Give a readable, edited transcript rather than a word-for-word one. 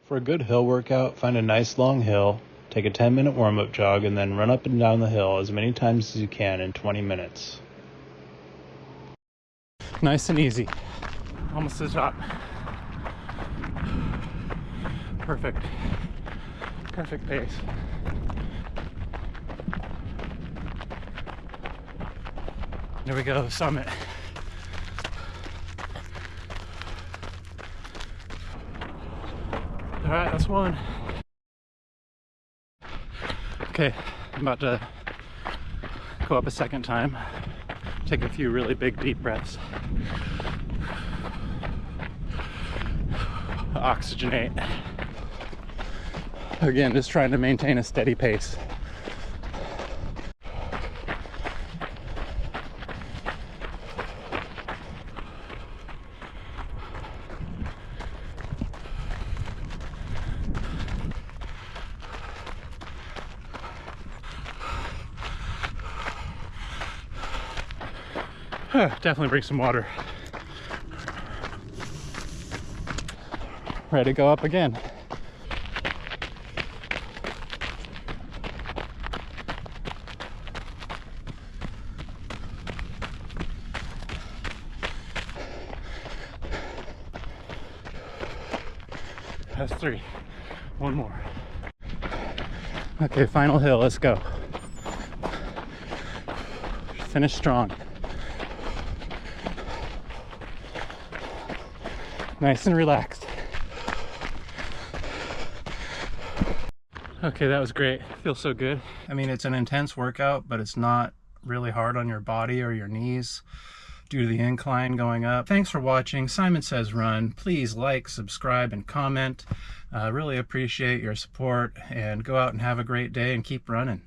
For a good hill workout, find a nice long hill, take a 10-minute warm-up jog, and then run up and down the hill as many times as you can in 20 minutes. Nice and easy. Almost to the top. Perfect. Perfect pace. There we go, summit. All right, that's one. Okay, I'm about to go up a second time. Take a few really big deep breaths. Oxygenate. Again, just trying to maintain a steady pace. Definitely bring some water. Ready to go up again. That's 3. One more. Okay, final hill, let's go. Finish strong. Nice and relaxed. Okay, that was great. Feels so good. I mean, it's an intense workout, but it's not really hard on your body or your knees due to the incline going up. Thanks for watching. Simon Says Run. Please like, subscribe, and comment. Really appreciate your support, and go out and have a great day and keep running.